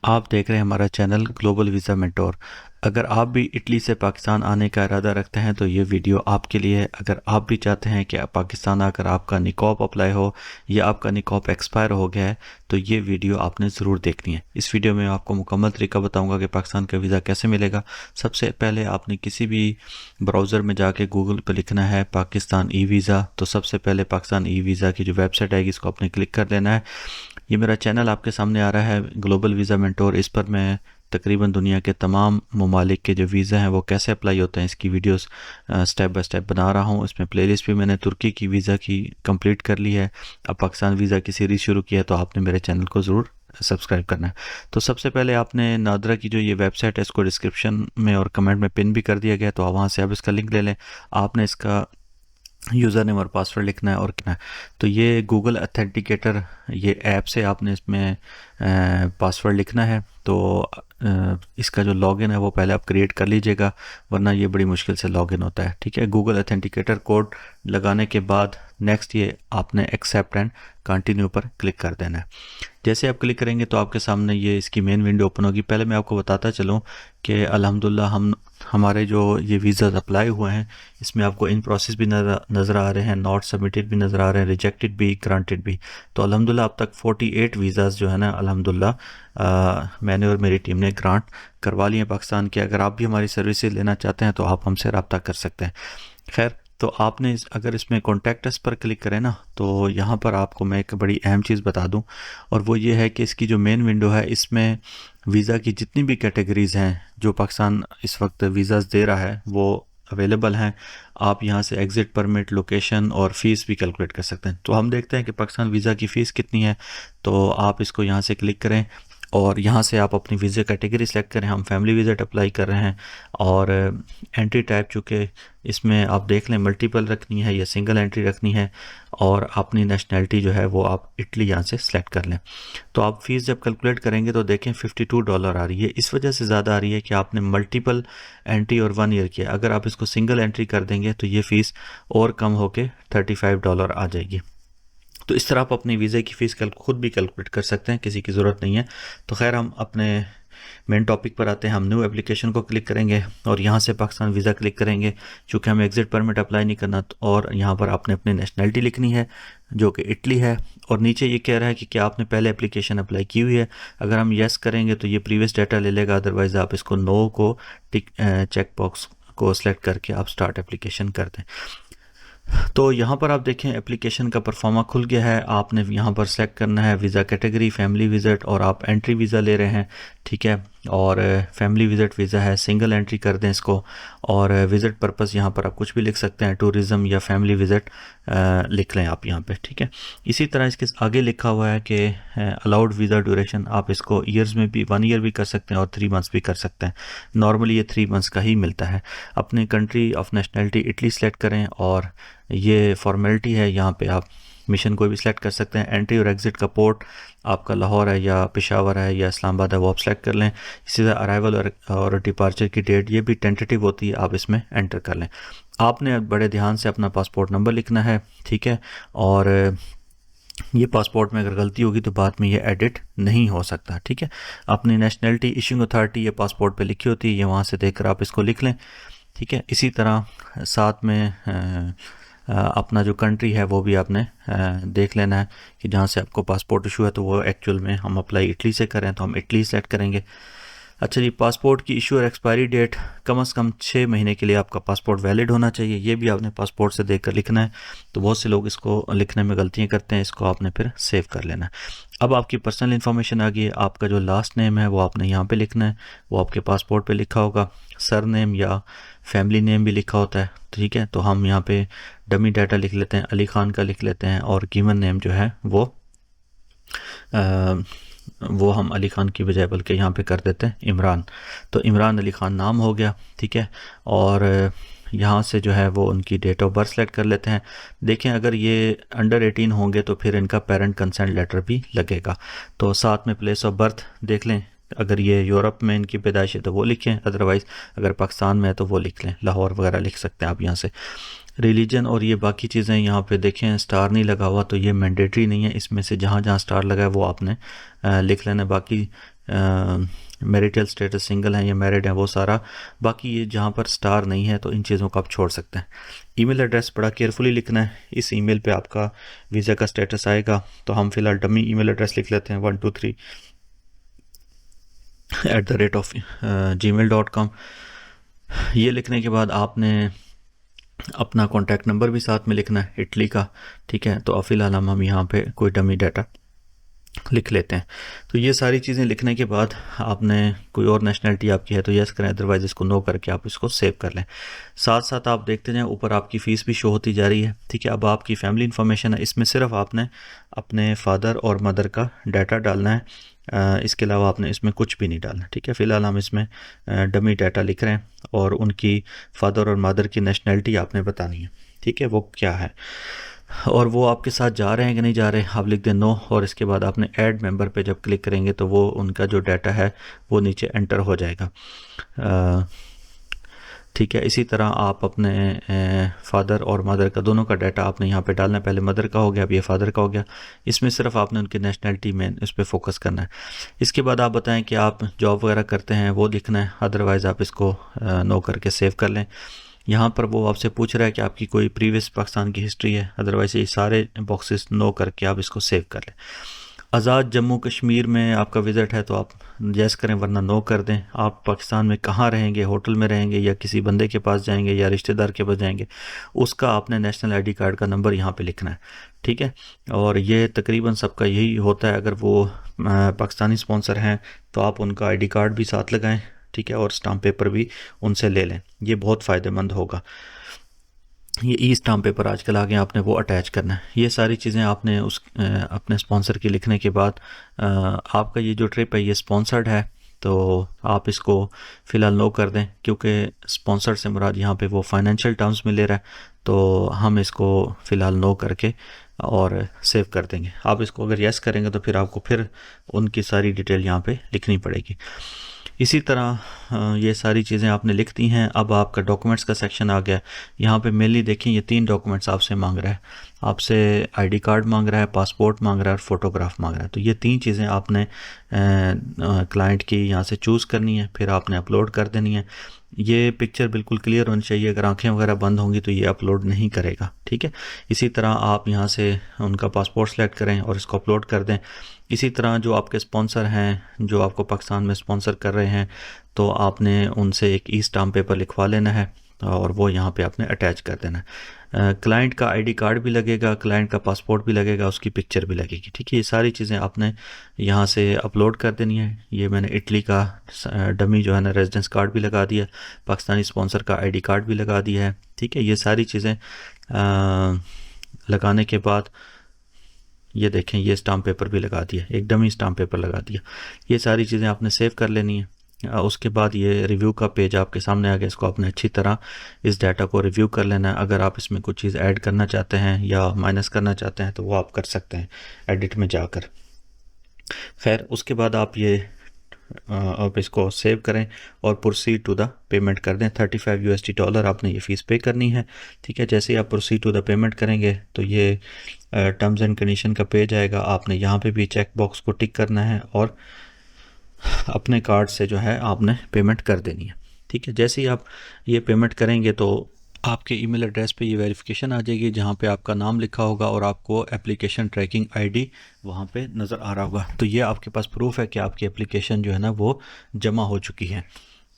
आप देख रहे हैं हमारा चैनल ग्लोबल वीज़ा मेंटोर। अगर आप भी इटली से पाकिस्तान आने का इरादा रखते हैं तो ये वीडियो आपके लिए है। अगर आप भी चाहते हैं कि पाकिस्तान आकर आपका निकाब अप्लाई हो या आपका निकाब एक्सपायर हो गया है तो ये वीडियो आपने ज़रूर देखनी है। इस वीडियो में आपको मुकम्मल तरीका बताऊंगा कि पाकिस्तान का वीज़ा कैसे मिलेगा। सबसे पहले आपने किसी भी ब्राउज़र में जाके गूगल पर लिखना है पाकिस्तान ई वीज़ा। तो सबसे पहले पाकिस्तान ई वीज़ा की जो वेबसाइट आएगी इसको आपने क्लिक कर लेना है। ये मेरा चैनल आपके सामने आ रहा है ग्लोबल वीज़ा मेंटोर। इस पर मैं तकरीबन दुनिया के तमाम ममालिक के जो वीज़ा हैं वो कैसे अप्लाई होते हैं इसकी वीडियोस स्टेप बाय स्टेप बना रहा हूँ। इसमें प्लेलिस्ट भी मैंने तुर्की की वीज़ा की कंप्लीट कर ली है। अब पाकिस्तान वीज़ा की सीरीज़ शुरू की है तो आपने मेरे चैनल को ज़रूर सब्सक्राइब करना है। तो सबसे पहले आपने नादरा की जो ये वेबसाइट है इसको डिस्क्रिप्शन में और कमेंट में पिन भी कर दिया गया है, तो वहाँ से आप इसका लिंक ले लें। आपने इसका यूज़र नेम और पासवर्ड लिखना है और लिखना है। तो ये गूगल अथेंटिकेटर ये ऐप से आपने इसमें पासवर्ड लिखना है। तो इसका जो लॉगिन है वो पहले आप क्रिएट कर लीजिएगा, वरना ये बड़ी मुश्किल से लॉगिन होता है। ठीक है, गूगल अथेंटिकेटर कोड लगाने के बाद नेक्स्ट ये आपने एक्सेप्ट एंड कंटिन्यू पर क्लिक कर देना है। जैसे आप क्लिक करेंगे तो आपके सामने ये इसकी मेन विंडो ओपन होगी। पहले मैं आपको बताता चलूँ कि अल्हम्दुलिल्लाह हमारे जो ये वीज़ा अप्लाई हुए हैं इसमें आपको इन प्रोसेस भी नज़र आ रहे हैं, नॉट सबमिटेड भी नज़र आ रहे हैं, रिजेक्टेड भी, ग्रांटेड भी। तो अल्हम्दुलिल्लाह अब तक 48 वीज़ाज़ जो है ना अल्हम्दुलिल्लाह मैंने और मेरी टीम ने ग्रांट करवा लिए हैं पाकिस्तान के। अगर आप भी हमारी सर्विसेज लेना चाहते हैं तो आप हमसे रब्ता कर सकते हैं। खैर, तो आपने अगर इसमें कॉन्टैक्ट अस पर क्लिक करें ना तो यहाँ पर आपको मैं एक बड़ी अहम चीज़ बता दूँ, और वो ये है कि इसकी जो मेन विंडो है इसमें वीज़ा की जितनी भी कैटेगरीज़ हैं जो पाकिस्तान इस वक्त वीज़ाज़ दे रहा है वो अवेलेबल हैं। आप यहाँ से एग्ज़िट परमिट, लोकेशन और फ़ीस भी कैलकुलेट कर सकते हैं। तो हम देखते हैं कि पाकिस्तान वीज़ा की फ़ीस कितनी है। तो आप इसको यहाँ से क्लिक करें और यहाँ से आप अपनी वीज़ा कैटेगरी सेलेक्ट करें। हम फैमिली विज़िट अप्लाई कर रहे हैं और एंट्री टाइप चूँकि इसमें आप देख लें मल्टीपल रखनी है या सिंगल एंट्री रखनी है, और अपनी नेशनैलिटी जो है वो आप इटली यहाँ से सेलेक्ट कर लें। तो आप फ़ीस जब कैलकुलेट करेंगे तो देखें $52 आ रही है। इस वजह से ज़्यादा आ रही है कि आपने मल्टीपल एंट्री और 1 ईयर किया। अगर आप इसको सिंगल एंट्री कर देंगे तो ये फ़ीस और कम होके $35 आ जाएगी। तो इस तरह आप अपनी वीज़े की फ़ीस खुद भी कैलकुलेट कर सकते हैं, किसी की ज़रूरत नहीं है। तो खैर, हम अपने मेन टॉपिक पर आते हैं। हम न्यू एप्लीकेशन को क्लिक करेंगे और यहाँ से पाकिस्तान वीज़ा क्लिक करेंगे। चूँकि हमें एग्ज़िट परमिट अप्लाई नहीं करना, और यहाँ पर आपने अपनी नेशनैलिटी लिखनी है जो कि इटली है। और नीचे ये कह रहा है कि क्या आपने पहले एप्लीकेशन अप्लाई की हुई है। अगर हम येस करेंगे तो ये प्रीवियस डाटा ले लेगा, अदरवाइज़ आप इसको नो को चेक बॉक्स को सिलेक्ट करके आप स्टार्ट एप्लीकेशन कर दें। तो यहाँ पर आप देखें एप्लीकेशन का परफॉर्मा खुल गया है। आपने यहाँ पर सेलेक्ट करना है वीज़ा कैटेगरी फैमिली विज़िट, और आप एंट्री वीज़ा ले रहे हैं। ठीक है, और फैमिली विज़िट वीज़ा है, सिंगल एंट्री कर दें इसको। और विज़िट पर्पस यहाँ पर आप कुछ भी लिख सकते हैं, टूरिज़म या फैमिली विज़िट लिख लें आप यहाँ पे। ठीक है, इसी तरह इसके आगे लिखा हुआ है कि अलाउड वीज़ा ड्यूरेशन, आप इसको ईयर्स में भी 1 ईयर भी कर सकते हैं और 3 मंथ्स भी कर सकते हैं। नॉर्मली ये 3 मंथ्स का ही मिलता है। अपनी country of nationality Italy select करें, और ये फॉर्मेलिटी है, यहाँ पे आप मिशन कोई भी सिलेक्ट कर सकते हैं। एंट्री और एग्ज़िट का पोर्ट आपका लाहौर है या पेशावर है या इस्लामाबाद है, वो आप सेलेक्ट कर लें। इसी तरह अराइवल और डिपार्चर की डेट ये भी टेंटेटिव होती है, आप इसमें एंटर कर लें। आपने बड़े ध्यान से अपना पासपोर्ट नंबर लिखना है। ठीक है, और ये पासपोर्ट में अगर गलती होगी तो बाद में ये एडिट नहीं हो सकता। ठीक है, अपनी नेशनैलिटी इशूइंग अथॉरिटी ये पासपोर्ट पे लिखी होती है, ये वहाँ से देखकर आप इसको लिख लें। ठीक है, इसी तरह साथ में अपना जो कंट्री है वो भी आपने देख लेना है कि जहाँ से आपको पासपोर्ट इशू है, तो वो एक्चुअल में हम अप्लाई इटली से करें तो हम इटली सेलेक्ट करेंगे। अच्छा जी, पासपोर्ट की इशू और एक्सपायरी डेट कम से कम 6 महीने के लिए आपका पासपोर्ट वैलिड होना चाहिए। ये भी आपने पासपोर्ट से देखकर लिखना है। तो बहुत से लोग इसको लिखने में गलतियाँ करते हैं, इसको आपने फिर सेव कर लेना है। अब आपकी पर्सनल इन्फॉर्मेशन आ गई है। आपका जो लास्ट नेम है वो आपने यहाँ पे लिखना है, वो आपके पासपोर्ट पे लिखा होगा। सर नेम या फैमिली नेम भी लिखा होता है। ठीक है, तो हम यहाँ पे डमी डाटा लिख लेते हैं, अली खान का लिख लेते हैं, और गिवन नेम जो है वो हम अली खान की बजाय बल्कि यहाँ पे कर देते हैं इमरान। तो इमरान अली खान नाम हो गया। ठीक है, और यहाँ से जो है वो उनकी डेट ऑफ बर्थ सेलेक्ट कर लेते हैं। देखें, अगर ये अंडर 18 होंगे तो फिर इनका पेरेंट कंसेंट लेटर भी लगेगा। तो साथ में प्लेस ऑफ बर्थ देख लें, अगर ये यूरोप में इनकी पैदाइश है तो वो लिखें, अदरवाइज़ अगर पाकिस्तान में है तो वो लिख लें, लाहौर वगैरह लिख सकते हैं आप यहाँ से। रिलीजन और ये बाकी चीज़ें यहाँ पे देखें स्टार नहीं लगा हुआ तो ये मैंडेटरी नहीं है, इसमें से जहाँ जहाँ स्टार लगा है वो आपने लिख लेना। बाकी मैरिटल स्टेटस सिंगल हैं या मैरिड हैं वो सारा, बाकी ये जहाँ पर स्टार नहीं है तो इन चीज़ों को आप छोड़ सकते हैं। ईमेल एड्रेस बड़ा केयरफुली लिखना है, इस ईमेल पे आपका वीज़ा का स्टेटस आएगा। तो हम फिलहाल डमी ईमेल एड्रेस लिख लेते हैं 123@gmail.com। ये लिखने के बाद आपने अपना कॉन्टैक्ट नंबर भी साथ में लिखना है इटली का, ठीक है। तो फ़िलहाल हम यहाँ पे कोई डमी डाटा लिख लेते हैं। तो ये सारी चीज़ें लिखने के बाद आपने कोई और नेशनलिटी आपकी है तो यस करें, अदरवाइज़ इसको नो करके आप इसको सेव कर लें। साथ साथ आप देखते जाएं ऊपर आपकी फ़ीस भी शो होती जा रही है, ठीक है। अब आपकी फैमिली इन्फॉर्मेशन है, इसमें सिर्फ आपने अपने फादर और मदर का डाटा डालना है, इसके अलावा आपने इसमें कुछ भी नहीं डालना, ठीक है। फ़िलहाल हम इसमें डमी डाटा लिख रहे हैं और उनकी फादर और मदर की नेशनलिटी आपने बतानी है, ठीक है, वो क्या है और वो आपके साथ जा रहे हैं कि नहीं जा रहे, आप लिख दें नो। और इसके बाद आपने ऐड मेंबर पे जब क्लिक करेंगे तो वो उनका जो डाटा है वो नीचे एंटर हो जाएगा, ठीक है। इसी तरह आप अपने फादर और मदर का दोनों का डाटा आपने यहाँ पे डालना है। पहले मदर का हो गया, अब ये फादर का हो गया। इसमें सिर्फ आपने उनकी नेशनलिटी में इस पर फोकस करना है। इसके बाद आप बताएं कि आप जॉब वगैरह करते हैं वो लिखना है, अदरवाइज़ आप इसको नो करके सेव कर लें। यहाँ पर वो आपसे पूछ रहा है कि आपकी कोई प्रीवियस पाकिस्तान की हिस्ट्री है, अदरवाइज़ ये सारे बॉक्सेस नो करके आप इसको सेव कर लें। आज़ाद जम्मू कश्मीर में आपका विज़िट है तो आप यस करें, वरना नो कर दें। आप पाकिस्तान में कहाँ रहेंगे, होटल में रहेंगे या किसी बंदे के पास जाएंगे या रिश्तेदार के पास जाएंगे, उसका आपने नेशनल आईडी कार्ड का नंबर यहाँ पे लिखना है, ठीक है। और ये तकरीबन सबका यही होता है, अगर वो पाकिस्तानी स्पॉन्सर हैं तो आप उनका आईडी कार्ड भी साथ लगाएं, ठीक है, और स्टाम्प पेपर भी उनसे ले लें, ये बहुत फ़ायदेमंद होगा। ये ई स्टाम्प पेपर आजकल आ गए, आपने वो अटैच करना है। ये सारी चीज़ें आपने उस अपने स्पॉन्सर की लिखने के बाद आपका ये जो ट्रिप है ये स्पॉन्सर्ड है तो आप इसको फ़िलहाल नो कर दें, क्योंकि स्पॉन्सर से मुराद यहाँ पे वो फाइनेंशियल टर्म्स में ले रहा है, तो हम इसको फ़िलहाल नो करके और सेव कर देंगे। आप इसको अगर यस करेंगे तो फिर आपको फिर उनकी सारी डिटेल यहाँ पे लिखनी पड़ेगी। इसी तरह ये सारी चीज़ें आपने लिख दी हैं। अब आपका डॉक्यूमेंट्स का सेक्शन आ गया। यहाँ पे मेनली देखें ये 3 डॉक्यूमेंट्स आपसे मांग रहा है, आपसे आईडी कार्ड मांग रहा है, पासपोर्ट मांग रहा है और फ़ोटोग्राफ मांग रहा है। तो ये 3 चीज़ें आपने क्लाइंट की यहाँ से चूज़ करनी है, फिर आपने अपलोड कर देनी है। ये पिक्चर बिल्कुल क्लियर होनी चाहिए, अगर आंखें वगैरह बंद होंगी तो ये अपलोड नहीं करेगा, ठीक है। इसी तरह आप यहाँ से उनका पासपोर्ट सेलेक्ट करें और इसको अपलोड कर दें। इसी तरह जो आपके स्पॉन्सर हैं जो आपको पाकिस्तान में स्पॉन्सर कर रहे हैं तो आपने उनसे एक ई स्टाम्प पेपर लिखवा लेना है और वो यहाँ पे आपने अटैच कर देना है। क्लाइंट का आईडी कार्ड भी लगेगा, क्लाइंट का पासपोर्ट भी लगेगा, उसकी पिक्चर भी लगेगी, ठीक है। ये सारी चीज़ें आपने यहाँ से अपलोड कर देनी है। ये मैंने इटली का डमी जो है ना रेजिडेंस कार्ड भी लगा दिया, पाकिस्तानी स्पॉन्सर का आईडी कार्ड भी लगा दिया है, ठीक है। ये सारी चीज़ें लगाने के बाद ये देखें ये स्टाम्प पेपर भी लगा दिया, एक डमी स्टाम्प पेपर लगा दिया। ये सारी चीज़ें आपने सेव कर लेनी है। उसके बाद ये रिव्यू का पेज आपके सामने आ गया, इसको आपने अच्छी तरह इस डाटा को रिव्यू कर लेना है। अगर आप इसमें कुछ चीज़ ऐड करना चाहते हैं या माइनस करना चाहते हैं तो वो आप कर सकते हैं एडिट में जाकर। खैर उसके बाद आप ये आप इसको सेव करें और प्रोसीड टू द पेमेंट कर दें। $35 आपने ये फ़ीस पे करनी है, ठीक है। जैसे ही आप प्रोसीड टू द पेमेंट करेंगे तो ये टर्म्स एंड कंडीशन का पेज आएगा। आपने यहाँ पे भी चेक बॉक्स को टिक करना है और अपने कार्ड से जो है आपने पेमेंट कर देनी है, ठीक है। जैसे ही आप ये पेमेंट करेंगे तो आपके ईमेल एड्रेस पे ये वेरिफिकेशन आ जाएगी जहाँ पे आपका नाम लिखा होगा और आपको एप्लीकेशन ट्रैकिंग आईडी वहाँ पे नज़र आ रहा होगा। तो ये आपके पास प्रूफ है कि आपकी एप्लीकेशन जो है ना वो जमा हो चुकी है।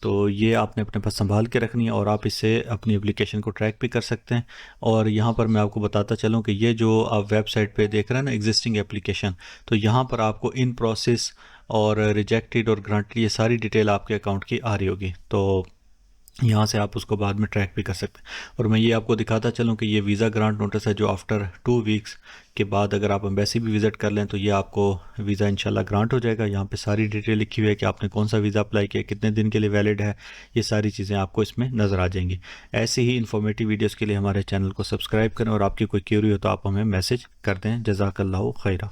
तो ये आपने अपने पास संभाल के रखनी है और आप इससे अपनी एप्लीकेशन को ट्रैक भी कर सकते हैं। और यहाँ पर मैं आपको बताता चलूँ कि ये जो आप वेबसाइट पे देख रहे हैं ना एग्जिस्टिंग एप्लीकेशन, तो यहाँ पर आपको इन प्रोसेस और रिजेक्टेड और ग्रांटेड ये सारी डिटेल आपके अकाउंट की आ रही होगी, तो यहाँ से आप उसको बाद में ट्रैक भी कर सकते हैं। और मैं ये आपको दिखाता चलूँ कि ये वीज़ा ग्रांट नोटिस है जो आफ्टर 2 वीक्स के बाद अगर आप एम्बेसी भी विज़िट कर लें तो ये आपको वीज़ा इंशाल्लाह ग्रांट हो जाएगा। यहाँ पे सारी डिटेल लिखी हुई है कि आपने कौन सा वीज़ा अप्लाई किया, कितने दिन के लिए वैलिड है, ये सारी चीज़ें आपको इसमें नज़र आ जाएंगी। ऐसे ही इन्फॉर्मेटिव वीडियोज़ के लिए हमारे चैनल को सब्सक्राइब करें और आपकी कोई क्यूरी हो तो आप हमें मैसेज कर दें। जज़ाकल्लाहु खैरा।